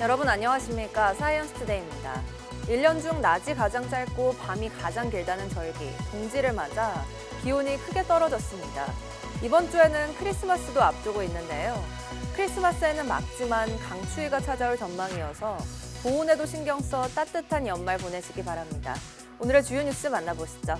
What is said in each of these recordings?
여러분 안녕하십니까? 사이언스투데이입니다. 1년 중 낮이 가장 짧고 밤이 가장 길다는 절기, 동지를 맞아 기온이 크게 떨어졌습니다. 이번 주에는 크리스마스도 앞두고 있는데요. 크리스마스에는 막지만 강추위가 찾아올 전망이어서 보온에도 신경 써 따뜻한 연말 보내시기 바랍니다. 오늘의 주요 뉴스 만나보시죠.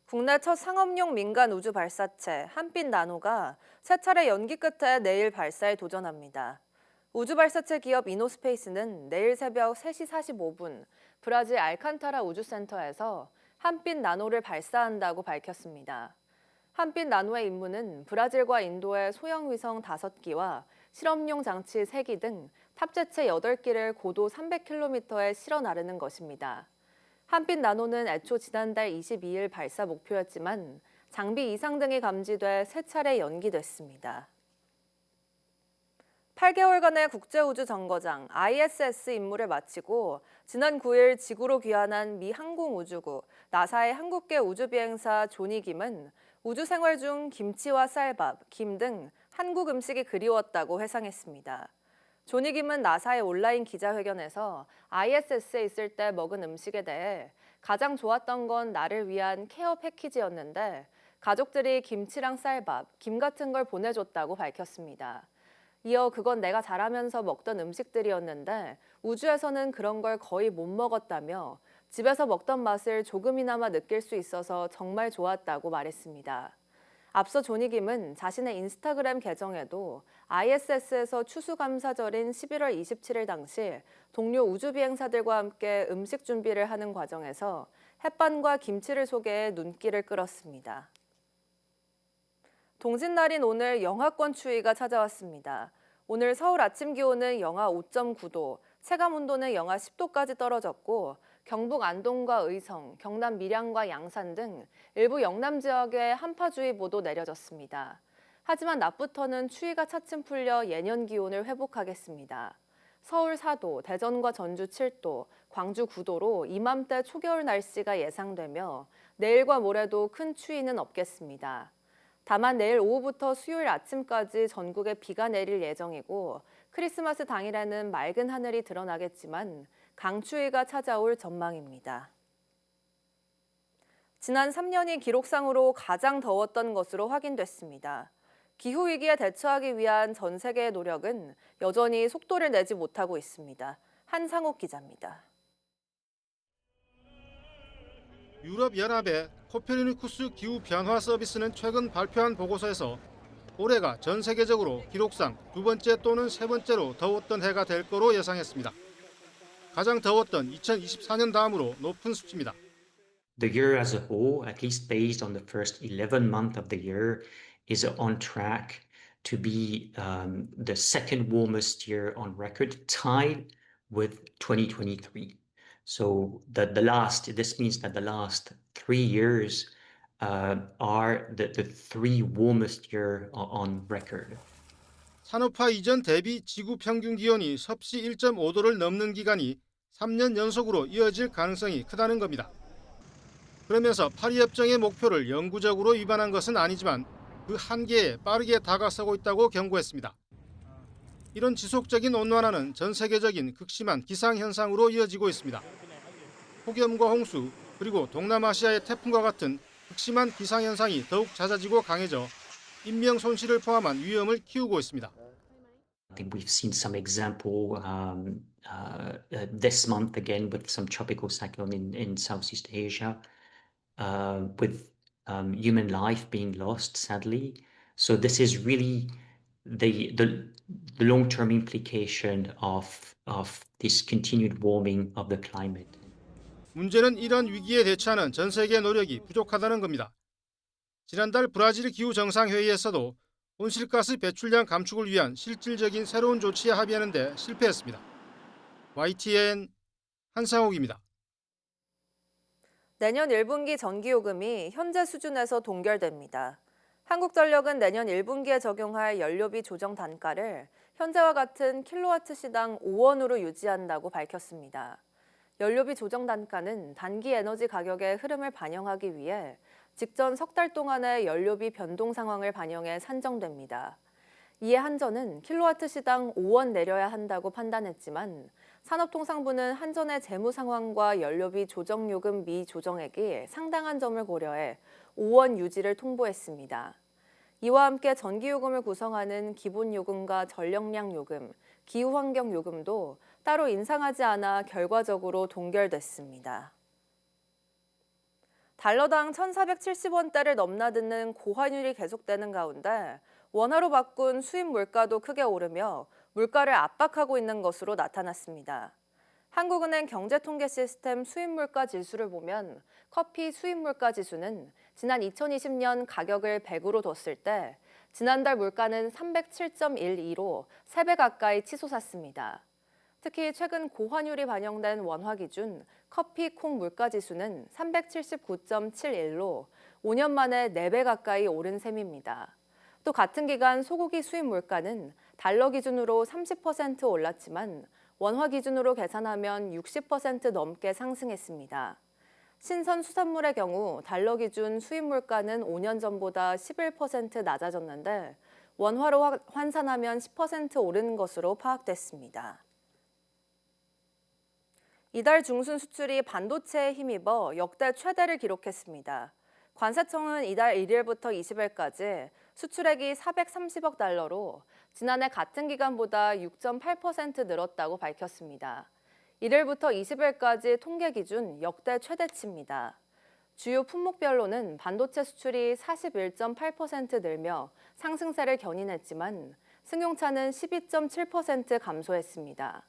국내 첫 상업용 민간 우주 발사체 한빛 나노가 세 차례 연기 끝에 내일 발사에 도전합니다. 우주 발사체 기업 이노스페이스는 내일 새벽 3시 45분 브라질 알칸타라 우주센터에서 한빛 나노를 발사한다고 밝혔습니다. 한빛 나노의 임무는 브라질과 인도의 소형 위성 5기와 실험용 장치 3기 등 탑재체 8기를 고도 300km에 실어 나르는 것입니다. 한빛 나노는 애초 지난달 22일 발사 목표였지만 장비 이상 등이 감지돼 세 차례 연기됐습니다. 8개월간의 국제우주정거장 ISS 임무를 마치고 지난 9일 지구로 귀환한 미 항공우주국 나사의 한국계 우주비행사 조니 김은 우주 생활 중 김치와 쌀밥, 김 등 한국 음식이 그리웠다고 회상했습니다. 조니 김은 나사의 온라인 기자회견에서 ISS에 있을 때 먹은 음식에 대해 가장 좋았던 건 나를 위한 케어 패키지였는데 가족들이 김치랑 쌀밥, 김 같은 걸 보내줬다고 밝혔습니다. 이어 그건 내가 자라면서 먹던 음식들이었는데 우주에서는 그런 걸 거의 못 먹었다며 집에서 먹던 맛을 조금이나마 느낄 수 있어서 정말 좋았다고 말했습니다. 앞서 조니 김은 자신의 인스타그램 계정에도 ISS에서 추수감사절인 11월 27일 당시 동료 우주비행사들과 함께 음식 준비를 하는 과정에서 햇반과 김치를 소개해 눈길을 끌었습니다. 동짓날인 오늘 영하권 추위가 찾아왔습니다. 오늘 서울 아침 기온은 영하 5.9도, 체감 온도는 영하 10도까지 떨어졌고 경북 안동과 의성, 경남 밀양과 양산 등 일부 영남 지역에 한파주의보도 내려졌습니다. 하지만 낮부터는 추위가 차츰 풀려 예년 기온을 회복하겠습니다. 서울 4도, 대전과 전주 7도, 광주 9도로 이맘때 초겨울 날씨가 예상되며 내일과 모레도 큰 추위는 없겠습니다. 다만 내일 오후부터 수요일 아침까지 전국에 비가 내릴 예정이고 크리스마스 당일에는 맑은 하늘이 드러나겠지만 강추위가 찾아올 전망입니다. 지난 3년이 기록상으로 가장 더웠던 것으로 확인됐습니다. 기후위기에 대처하기 위한 전 세계의 노력은 여전히 속도를 내지 못하고 있습니다. 한상욱 기자입니다. 유럽연합의 코페르니쿠스 기후변화 서비스는 최근 발표한 보고서에서 올해가 전 세계적으로 기록상 두 번째 또는 세 번째로 더웠던 해가 될 거로 예상했습니다. 가장 더웠던 2024년 다음으로 높은 수치입니다. The year as a whole, at least based on the first 11 months of the year, is on track to be the second warmest year on record, tied with 2023. So this means that the last 3 years are the three warmest year on record. 산업화 이전 대비 지구 평균 기온이 섭씨 1.5도를 넘는 기간이 3년 연속으로 이어질 가능성이 크다는 겁니다. 그러면서 파리협정의 목표를 영구적으로 위반한 것은 아니지만 그 한계에 빠르게 다가서고 있다고 경고했습니다. 이런 지속적인 온난화는 전 세계적인 극심한 기상현상으로 이어지고 있습니다. 폭염과 홍수, 그리고 동남아시아의 태풍과 같은 극심한 기상현상이 더욱 잦아지고 강해져 인명 손실을 포함한 위험을 키우고 있습니다. I think we've seen some example this month again with some tropical cyclone in Southeast Asia, with human life being lost, sadly. So this is really the long-term implication of this continued warming of the climate. 문제는 이런 위기에 대처하는 전 세계 노력이 부족하다는 겁니다. 지난달 브라질 기후 정상회의에서도 온실가스 배출량 감축을 위한 실질적인 새로운 조치에 합의하는 데 실패했습니다. YTN 한상욱입니다. 내년 1분기 전기요금이 현재 수준에서 동결됩니다. 한국전력은 내년 1분기에 적용할 연료비 조정 단가를 현재와 같은 킬로와트 시당 5원으로 유지한다고 밝혔습니다. 연료비 조정 단가는 단기 에너지 가격의 흐름을 반영하기 위해 직전 석 달 동안의 연료비 변동 상황을 반영해 산정됩니다. 이에 한전은 킬로와트 시당 5원 내려야 한다고 판단했지만 산업통상부는 한전의 재무 상황과 연료비 조정요금 미조정액이 상당한 점을 고려해 5원 유지를 통보했습니다. 이와 함께 전기요금을 구성하는 기본요금과 전력량요금, 기후환경요금도 따로 인상하지 않아 결과적으로 동결됐습니다. 달러당 1,470원대를 넘나드는 고환율이 계속되는 가운데 원화로 바꾼 수입 물가도 크게 오르며 물가를 압박하고 있는 것으로 나타났습니다. 한국은행 경제통계시스템 수입물가 지수를 보면 커피 수입물가 지수는 지난 2020년 가격을 100으로 뒀을 때 지난달 물가는 307.12로 3배 가까이 치솟았습니다. 특히 최근 고환율이 반영된 원화 기준 커피 콩 물가 지수는 379.71로 5년 만에 4배 가까이 오른 셈입니다. 또 같은 기간 소고기 수입 물가는 달러 기준으로 30% 올랐지만 원화 기준으로 계산하면 60% 넘게 상승했습니다. 신선 수산물의 경우 달러 기준 수입 물가는 5년 전보다 11% 낮아졌는데 원화로 환산하면 10% 오른 것으로 파악됐습니다. 이달 중순 수출이 반도체에 힘입어 역대 최대를 기록했습니다. 관세청은 이달 1일부터 20일까지 수출액이 430억 달러로 지난해 같은 기간보다 6.8% 늘었다고 밝혔습니다. 1일부터 20일까지 통계 기준 역대 최대치입니다. 주요 품목별로는 반도체 수출이 41.8% 늘며 상승세를 견인했지만 승용차는 12.7% 감소했습니다.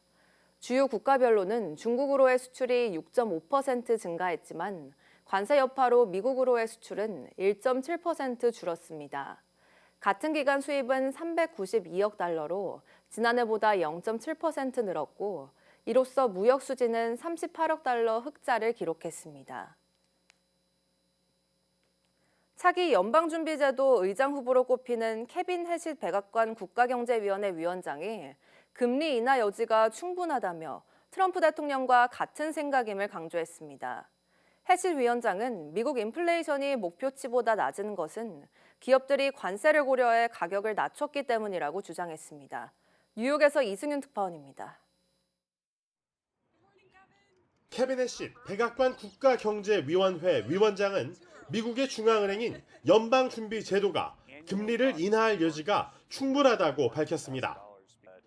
주요 국가별로는 중국으로의 수출이 6.5% 증가했지만 관세 여파로 미국으로의 수출은 1.7% 줄었습니다. 같은 기간 수입은 392억 달러로 지난해보다 0.7% 늘었고 이로써 무역 수지는 38억 달러 흑자를 기록했습니다. 차기 연방준비제도 의장 후보로 꼽히는 케빈 해싯 백악관 국가경제위원회 위원장이 금리 인하 여지가 충분하다며 트럼프 대통령과 같은 생각임을 강조했습니다. 해싯 위원장은 미국 인플레이션이 목표치보다 낮은 것은 기업들이 관세를 고려해 가격을 낮췄기 때문이라고 주장했습니다. 뉴욕에서 이승윤 특파원입니다. 케빈 해싯 백악관 국가경제위원회 위원장은 미국의 중앙은행인 연방준비제도가 금리를 인하할 여지가 충분하다고 밝혔습니다.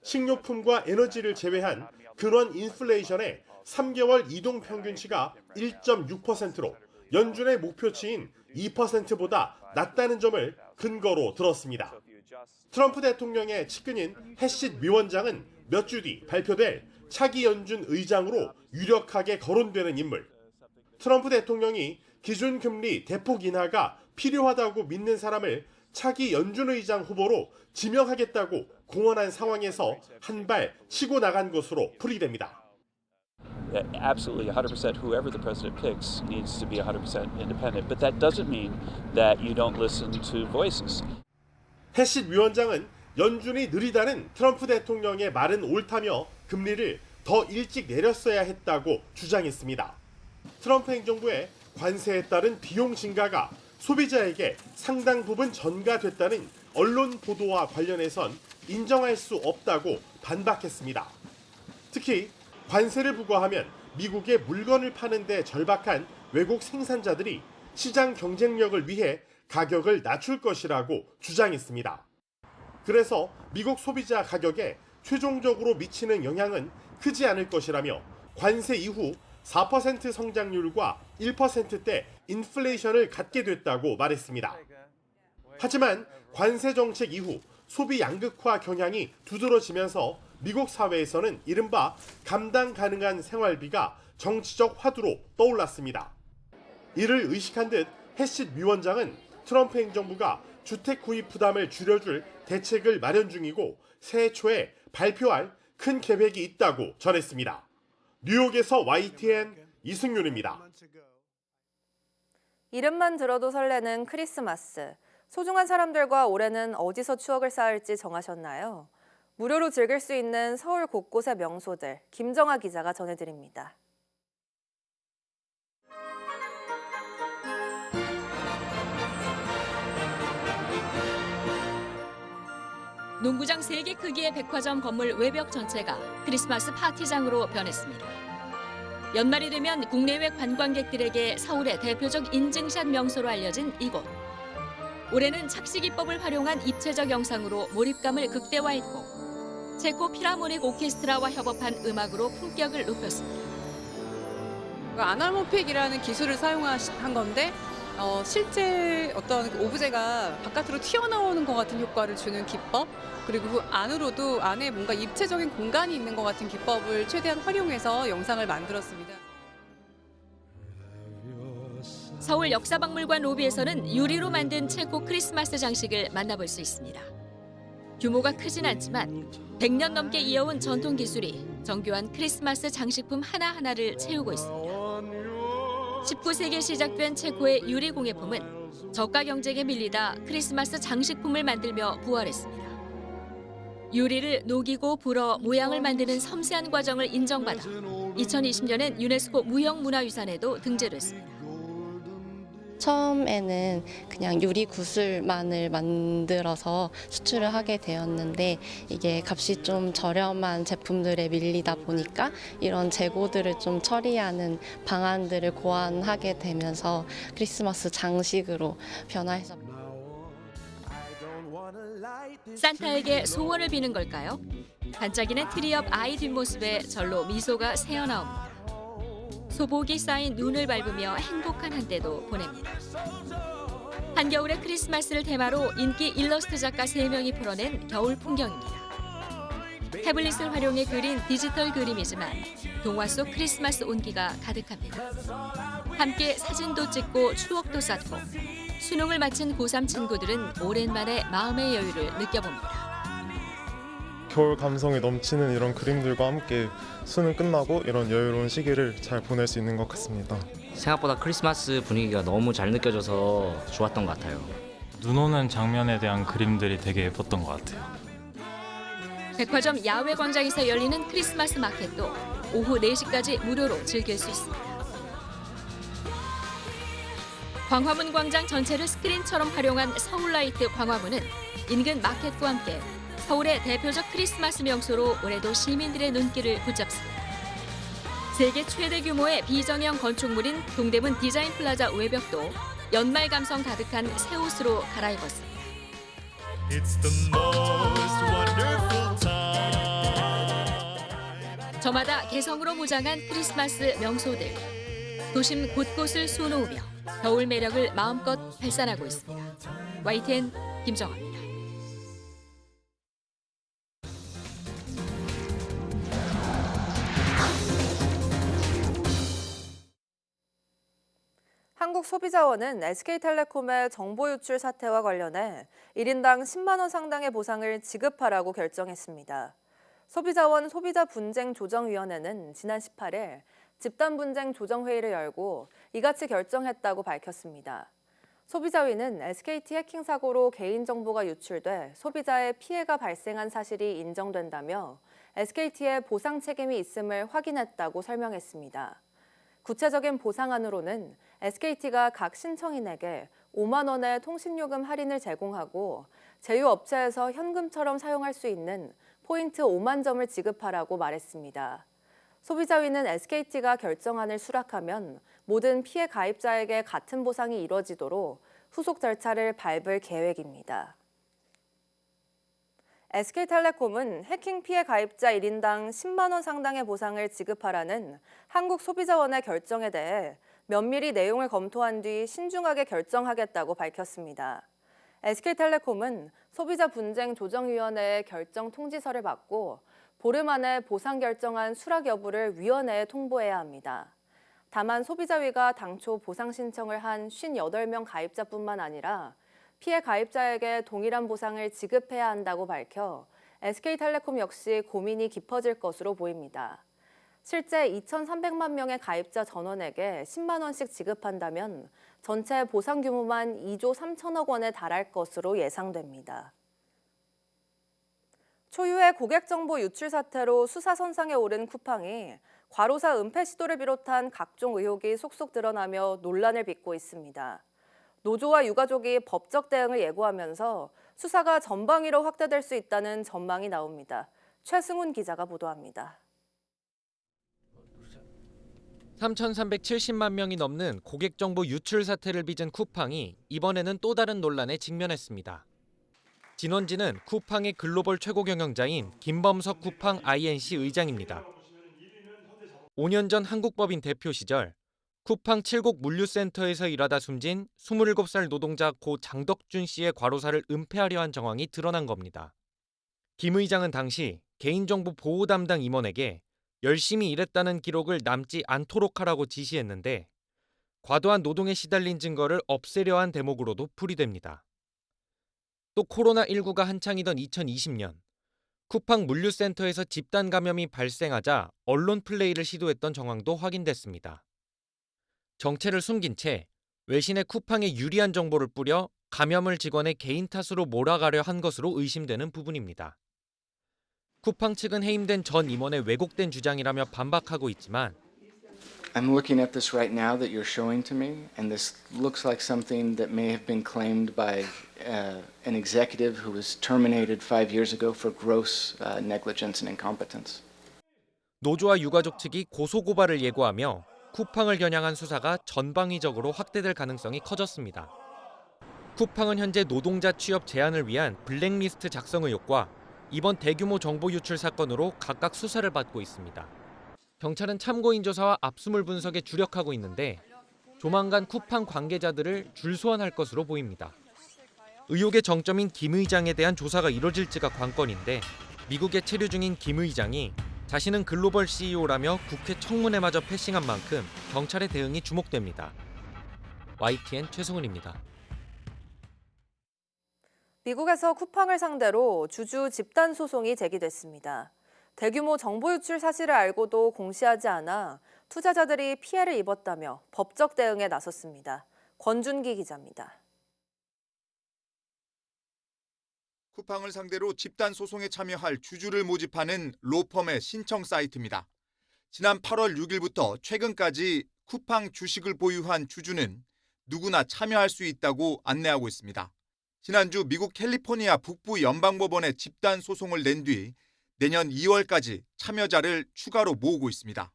식료품과 에너지를 제외한 근원 인플레이션의 3개월 이동평균치가 1.6%로 연준의 목표치인 2%보다 낮다는 점을 근거로 들었습니다. 트럼프 대통령의 측근인 해싯 위원장은 몇 주 뒤 발표될 차기 연준 의장으로 유력하게 거론되는 인물. 트럼프 대통령이 기준금리 대폭 인하가 필요하다고 믿는 사람을 차기 연준 의장 후보로 지명하겠다고 공언한 상황에서 한 발 치고 나간 것으로 풀이됩니다. Absolutely, 100%. Whoever the president picks needs to be 100% independent, but that doesn't mean that you don't listen to voices. 해싯 위원장은 연준이 느리다는 트럼프 대통령의 말은 옳다며 금리를 더 일찍 내렸어야 했다고 주장했습니다. 트럼프 행정부의 관세에 따른 비용 증가가 소비자에게 상당 부분 전가됐다는 언론 보도와 관련해선 인정할 수 없다고 반박했습니다. 특히 관세를 부과하면 미국의 물건을 파는 데 절박한 외국 생산자들이 시장 경쟁력을 위해 가격을 낮출 것이라고 주장했습니다. 그래서 미국 소비자 가격에 최종적으로 미치는 영향은 크지 않을 것이라며 관세 이후 4% 성장률과 1%대 인플레이션을 갖게 됐다고 말했습니다. 하지만 관세 정책 이후 소비 양극화 경향이 두드러지면서 미국 사회에서는 이른바 감당 가능한 생활비가 정치적 화두로 떠올랐습니다. 이를 의식한 듯 해시 위원장은 트럼프 행정부가 주택 구입 부담을 줄여줄 대책을 마련 중이고 새해 초에 발표할 큰 계획이 있다고 전했습니다. 뉴욕에서 YTN 이승윤입니다. 이름만 들어도 설레는 크리스마스. 소중한 사람들과 올해는 어디서 추억을 쌓을지 정하셨나요? 무료로 즐길 수 있는 서울 곳곳의 명소들, 김정아 기자가 전해드립니다. 농구장 3개 크기의 백화점 건물 외벽 전체가 크리스마스 파티장으로 변했습니다. 연말이 되면 국내외 관광객들에게 서울의 대표적 인증샷 명소로 알려진 이곳. 올해는 착시기법을 활용한 입체적 영상으로 몰입감을 극대화했고 체코 필하모닉 오케스트라와 협업한 음악으로 품격을 높였습니다. 아날모픽이라는 기술을 사용한 건데 실제 어떤 오브제가 바깥으로 튀어나오는 것 같은 효과를 주는 기법, 그리고 그 안으로도 안에 뭔가 입체적인 공간이 있는 것 같은 기법을 최대한 활용해서 영상을 만들었습니다. 서울 역사박물관 로비에서는 유리로 만든 체코 크리스마스 장식을 만나볼 수 있습니다. 규모가 크진 않지만 100년 넘게 이어온 전통 기술이 정교한 크리스마스 장식품 하나하나를 채우고 있습니다. 19세기에 시작된 체코의 유리 공예품은 저가 경쟁에 밀리다 크리스마스 장식품을 만들며 부활했습니다. 유리를 녹이고 불어 모양을 만드는 섬세한 과정을 인정받아 2020년엔 유네스코 무형문화유산에도 등재됐습니다. 처음에는 그냥 유리 구슬만을 만들어서 수출을 하게 되었는데 이게 값이 좀 저렴한 제품들에 밀리다 보니까 이런 재고들을 좀 처리하는 방안들을 고안하게 되면서 크리스마스 장식으로 변화해서 산타에게 소원을 비는 걸까요? 반짝이는 트리 옆 아이 뒷모습에 절로 미소가 새어나옵니다. 소복이 쌓인 눈을 밟으며 행복한 한때도 보냅니다. 한겨울의 크리스마스를 테마로 인기 일러스트 작가 3명이 풀어낸 겨울 풍경입니다. 태블릿을 활용해 그린 디지털 그림이지만 동화 속 크리스마스 온기가 가득합니다. 함께 사진도 찍고 추억도 쌓고 수능을 마친 고3 친구들은 오랜만에 마음의 여유를 느껴봅니다. 겨울 감성이 넘치는 이런 그림들과 함께 수능 끝나고 이런 여유로운 시기를 잘 보낼 수 있는 것 같습니다. 생각보다 크리스마스 분위기가 너무 잘 느껴져서 좋았던 것 같아요. 눈 오는 장면에 대한 그림들이 되게 예뻤던 것 같아요. 백화점 야외 광장에서 열리는 크리스마스 마켓도 오후 4시까지 무료로 즐길 수 있습니다. 광화문 광장 전체를 스크린처럼 활용한 서울라이트 광화문은 인근 마켓과 함께 서울의 대표적 크리스마스 명소로 올해도 시민들의 눈길을 붙잡습니다. 세계 최대 규모의 비정형 건축물인 동대문 디자인 플라자 외벽도 연말 감성 가득한 새 옷으로 갈아입었습니다. 저마다 개성으로 무장한 크리스마스 명소들. 도심 곳곳을 수놓으며 겨울 매력을 마음껏 발산하고 있습니다. YTN 김정아입니다. 한국소비자원은 SK텔레콤의 정보 유출 사태와 관련해 1인당 10만 원 상당의 보상을 지급하라고 결정했습니다. 소비자원 소비자분쟁조정위원회는 지난 18일 집단분쟁조정회의를 열고 이같이 결정했다고 밝혔습니다. 소비자위는 SKT 해킹 사고로 개인정보가 유출돼 소비자의 피해가 발생한 사실이 인정된다며 SKT의 보상 책임이 있음을 확인했다고 설명했습니다. 구체적인 보상안으로는 SKT가 각 신청인에게 5만 원의 통신요금 할인을 제공하고 제휴업체에서 현금처럼 사용할 수 있는 포인트 5만 점을 지급하라고 말했습니다. 소비자위는 SKT가 결정안을 수락하면 모든 피해 가입자에게 같은 보상이 이뤄지도록 후속 절차를 밟을 계획입니다. SK텔레콤은 해킹 피해 가입자 1인당 10만 원 상당의 보상을 지급하라는 한국소비자원의 결정에 대해 면밀히 내용을 검토한 뒤 신중하게 결정하겠다고 밝혔습니다. SK텔레콤은 소비자 분쟁 조정위원회의 결정 통지서를 받고 보름 안에 보상 결정한 수락 여부를 위원회에 통보해야 합니다. 다만 소비자위가 당초 보상 신청을 한 58명 가입자뿐만 아니라 피해 가입자에게 동일한 보상을 지급해야 한다고 밝혀 SK텔레콤 역시 고민이 깊어질 것으로 보입니다. 실제 2,300만 명의 가입자 전원에게 10만 원씩 지급한다면 전체 보상 규모만 2조 3천억 원에 달할 것으로 예상됩니다. 초유의 고객 정보 유출 사태로 수사선상에 오른 쿠팡이 과로사 은폐 시도를 비롯한 각종 의혹이 속속 드러나며 논란을 빚고 있습니다. 노조와 유가족이 법적 대응을 예고하면서 수사가 전방위로 확대될 수 있다는 전망이 나옵니다. 최승훈 기자가 보도합니다. 3,370만 명이 넘는 고객 정보 유출 사태를 빚은 쿠팡이 이번에는 또 다른 논란에 직면했습니다. 진원지는 쿠팡의 글로벌 최고 경영자인 김범석 쿠팡 INC 의장입니다. 5년 전 한국법인 대표 시절 쿠팡 칠곡 물류센터에서 일하다 숨진 27살 노동자 고 장덕준 씨의 과로사를 은폐하려 한 정황이 드러난 겁니다. 김 의장은 당시 개인정보 보호 담당 임원에게 열심히 일했다는 기록을 남지 않도록 하라고 지시했는데 과도한 노동에 시달린 증거를 없애려 한 대목으로도 풀이됩니다. 또 코로나19가 한창이던 2020년 쿠팡 물류센터에서 집단 감염이 발생하자 언론 플레이를 시도했던 정황도 확인됐습니다. 정체를 숨긴 채 외신에 쿠팡에 유리한 정보를 뿌려 감염을 직원의 개인 탓으로 몰아가려 한 것으로 의심되는 부분입니다. 쿠팡 측은 해임된 전 임원의 왜곡된 주장이라며 반박하고 있지만 I'm looking at this right now that you're showing to me, and this looks like something that may have been claimed by an executive who was terminated 5 years ago for gross negligence and incompetence. 노조와 유가족 측이 고소고발을 예고하며 쿠팡을 겨냥한 수사가 전방위적으로 확대될 가능성이 커졌습니다. 쿠팡은 현재 노동자 취업 제한을 위한 블랙리스트 작성 의혹과 이번 대규모 정보 유출 사건으로 각각 수사를 받고 있습니다. 경찰은 참고인 조사와 압수물 분석에 주력하고 있는데 조만간 쿠팡 관계자들을 줄소환할 것으로 보입니다. 의혹의 정점인 김 의장에 대한 조사가 이뤄질지가 관건인데 미국에 체류 중인 김 의장이 자신은 글로벌 CEO라며 국회 청문회마저 패싱한 만큼 경찰의 대응이 주목됩니다. YTN 최승훈입니다. 미국에서 쿠팡을 상대로 주주 집단 소송이 제기됐습니다. 대규모 정보 유출 사실을 알고도 공시하지 않아 투자자들이 피해를 입었다며 법적 대응에 나섰습니다. 권준기 기자입니다. 쿠팡을 상대로 집단 소송에 참여할 주주를 모집하는 로펌의 신청 사이트입니다. 지난 8월 6일부터 최근까지 쿠팡 주식을 보유한 주주는 누구나 참여할 수 있다고 안내하고 있습니다. 지난주 미국 캘리포니아 북부 연방법원에 집단 소송을 낸 뒤 내년 2월까지 참여자를 추가로 모으고 있습니다.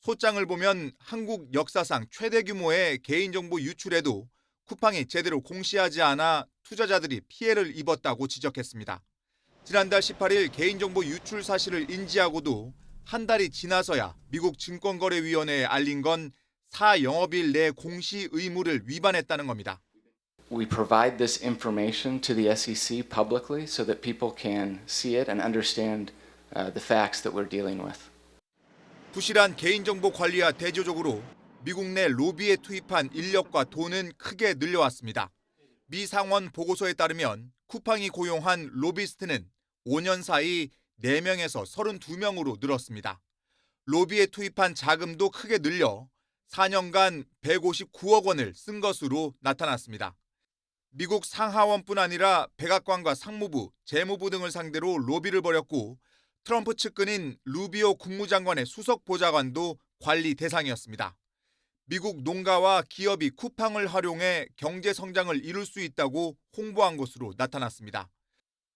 소장을 보면 한국 역사상 최대 규모의 개인정보 유출에도 쿠팡이 제대로 공시하지 않아 투자자들이 피해를 입었다고 지적했습니다. 지난달 18일 개인정보 유출 사실을 인지하고도 한 달이 지나서야 미국 증권거래위원회에 알린 건 4영업일 내 공시 의무를 위반했다는 겁니다. We provide this information to the SEC publicly so that people can see it and understand the facts that we're dealing with. 부실한 개인정보 관리와 대조적으로 미국 내 로비에 투입한 인력과 돈은 크게 늘려왔습니다. 미 상원 보고서에 따르면 쿠팡이 고용한 로비스트는 5년 사이 4명에서 32명으로 늘었습니다. 로비에 투입한 자금도 크게 늘려 4년간 159억 원을 쓴 것으로 나타났습니다. 미국 상하원뿐 아니라 백악관과 상무부, 재무부 등을 상대로 로비를 벌였고 트럼프 측근인 루비오 국무장관의 수석 보좌관도 관리 대상이었습니다. 미국 농가와 기업이 쿠팡을 활용해 경제 성장을 이룰 수 있다고 홍보한 것으로 나타났습니다.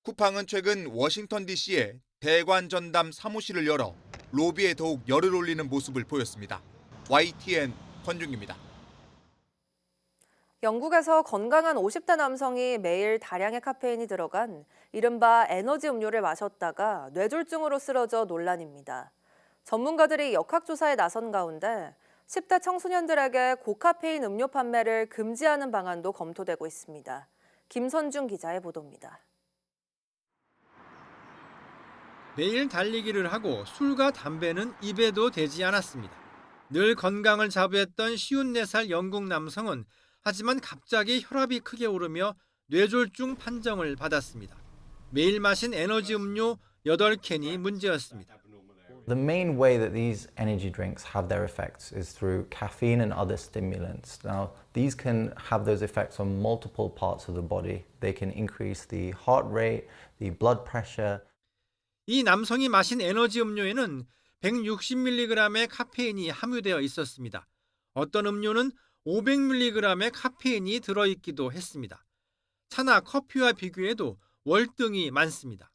쿠팡은 최근 워싱턴 DC에 대관 전담 사무실을 열어 로비에 더욱 열을 올리는 모습을 보였습니다. YTN 권준기입니다. 영국에서 건강한 50대 남성이 매일 다량의 카페인이 들어간 이른바 에너지 음료를 마셨다가 뇌졸중으로 쓰러져 논란입니다. 전문가들이 역학조사에 나선 가운데 10대 청소년들에게 고카페인 음료 판매를 금지하는 방안도 검토되고 있습니다. 김선중 기자의 보도입니다. 매일 달리기를 하고 술과 담배는 입에도 대지 않았습니다. 늘 건강을 자부했던 54살 영국 남성은 하지만 갑자기 혈압이 크게 오르며 뇌졸중 판정을 받았습니다. 매일 마신 에너지 음료 8캔이 문제였습니다. The main way that these energy drinks have their effects is through caffeine and other stimulants. Now, these can have those effects on multiple parts of the body. They can increase the heart rate, the blood pressure. 이 남성이 마신 에너지 음료에는 160mg의 카페인이 함유되어 있었습니다. 어떤 음료는 500mg의 카페인이 들어있기도 했습니다. 차나 커피와 비교해도 월등히 많습니다.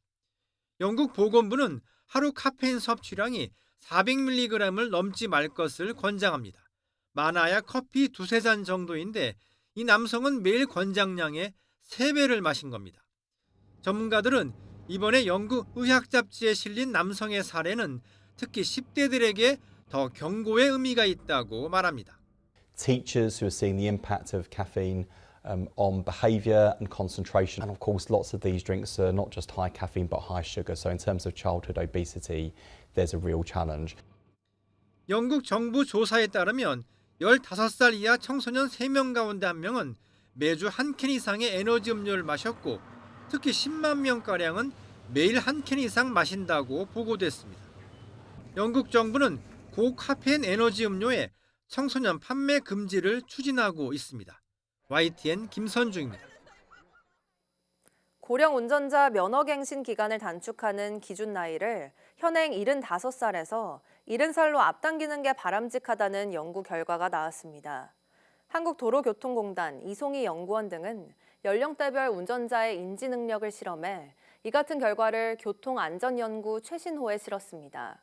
영국 보건부는 하루 카페인 섭취량이 400mg을 넘지 말 것을 권장합니다. 많아야 커피 2-3잔 정도인데 이 남성은 매일 권장량의 3배를 마신 겁니다. 전문가들은 이번에 영국 의학 잡지에 실린 남성의 사례는 특히 10대들에게 더 경고의 의미가 있다고 말합니다. Teachers who are seeing the impact of caffeine on behaviour and concentration. And of course, lots of these drinks are not just high caffeine but high sugar. So in terms of childhood obesity, there's a real challenge. 영국 정부 조사에 따르면 15살 이하 청소년 3명 가운데 1명은 매주 1캔 이상의 에너지 음료를 마셨고 특히 10만 명가량은 매일 1캔 이상 마신다고 보고됐습니다. 영국 정부는 고카페인 에너지 음료의 청소년 판매 금지를 추진하고 있습니다. YTN 김선중입니다. 고령 운전자 면허갱신 기간을 단축하는 기준 나이를 현행 75살에서 70살로 앞당기는 게 바람직하다는 연구 결과가 나왔습니다. 한국도로교통공단, 이송희 연구원 등은 연령대별 운전자의 인지 능력을 실험해 이 같은 결과를 교통안전연구 최신호에 실었습니다.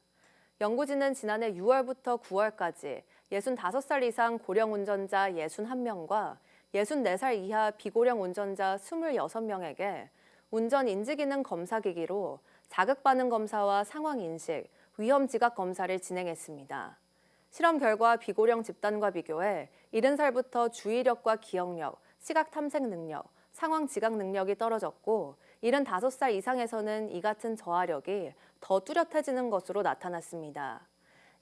연구진은 지난해 6월부터 9월까지 65살 이상 고령 운전자 61명과 64살 이하 비고령 운전자 26명에게 운전 인지기능 검사기기로 자극반응 검사와 상황인식, 위험지각 검사를 진행했습니다. 실험 결과 비고령 집단과 비교해 70살부터 주의력과 기억력, 시각 탐색 능력, 상황 지각 능력이 떨어졌고 75살 이상에서는 이 같은 저하력이 더 뚜렷해지는 것으로 나타났습니다.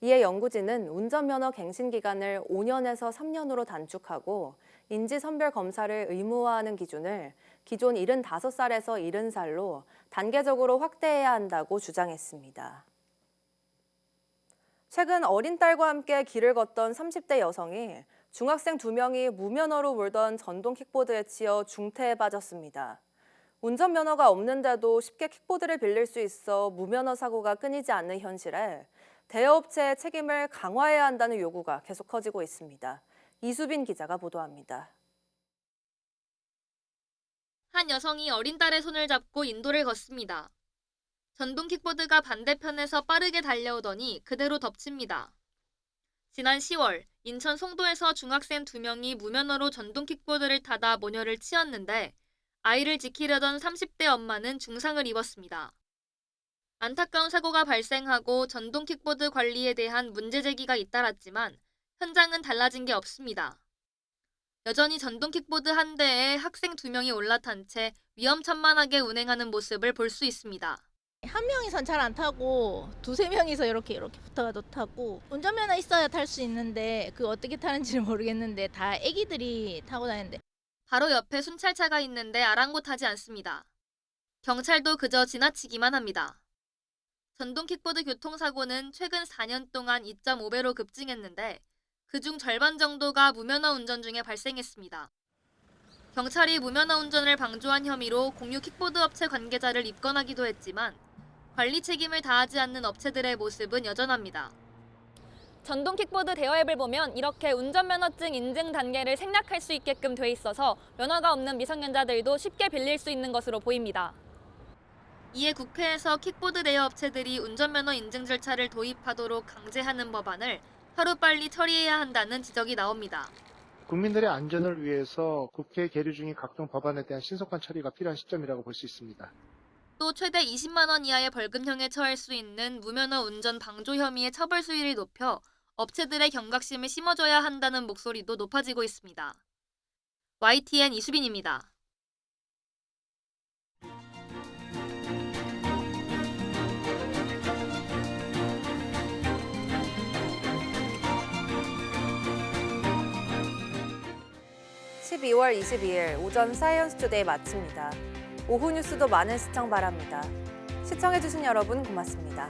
이에 연구진은 운전면허 갱신 기간을 5년에서 3년으로 단축하고 인지선별 검사를 의무화하는 기준을 기존 75살에서 70살로 단계적으로 확대해야 한다고 주장했습니다. 최근 어린 딸과 함께 길을 걷던 30대 여성이 중학생 2명이 무면허로 몰던 전동 킥보드에 치여 중태에 빠졌습니다. 운전면허가 없는데도 쉽게 킥보드를 빌릴 수 있어 무면허 사고가 끊이지 않는 현실에 대여업체의 책임을 강화해야 한다는 요구가 계속 커지고 있습니다. 이수빈 기자가 보도합니다. 한 여성이 어린 딸의 손을 잡고 인도를 걷습니다. 전동 킥보드가 반대편에서 빠르게 달려오더니 그대로 덮칩니다. 지난 10월 인천 송도에서 중학생 2명이 무면허로 전동 킥보드를 타다 모녀를 치었는데 아이를 지키려던 30대 엄마는 중상을 입었습니다. 안타까운 사고가 발생하고 전동 킥보드 관리에 대한 문제 제기가 잇따랐지만 현장은 달라진 게 없습니다. 여전히 전동 킥보드 한 대에 학생 2명이 올라탄 채 위험천만하게 운행하는 모습을 볼 수 있습니다. 한 명이선 잘 안 타고 2-3명이서 이렇게 붙어가도 타고 운전면허 있어야 탈 수 있는데 그 어떻게 타는지를 모르겠는데 다 애기들이 타고 다니는데 바로 옆에 순찰차가 있는데 아랑곳하지 않습니다. 경찰도 그저 지나치기만 합니다. 전동 킥보드 교통사고는 최근 4년 동안 2.5배로 급증했는데 그중 절반 정도가 무면허 운전 중에 발생했습니다. 경찰이 무면허 운전을 방조한 혐의로 공유 킥보드 업체 관계자를 입건하기도 했지만 관리 책임을 다하지 않는 업체들의 모습은 여전합니다. 전동 킥보드 대여 앱을 보면 이렇게 운전면허증 인증 단계를 생략할 수 있게끔 돼 있어서 면허가 없는 미성년자들도 쉽게 빌릴 수 있는 것으로 보입니다. 이에 국회에서 킥보드 대여 업체들이 운전면허 인증 절차를 도입하도록 강제하는 법안을 하루빨리 처리해야 한다는 지적이 나옵니다. 국민들의 안전을 위해서 국회에 계류 중인 각종 법안에 대한 신속한 처리가 필요한 시점이라고 볼 수 있습니다. 또 최대 20만 원 이하의 벌금형에 처할 수 있는 무면허 운전 방조 혐의의 처벌 수위를 높여 업체들의 경각심을 심어줘야 한다는 목소리도 높아지고 있습니다. YTN 이수빈입니다. 12월 22일 오전 사이언스 투데이 마칩니다. 오후 뉴스도 많은 시청 바랍니다. 시청해주신 여러분 고맙습니다.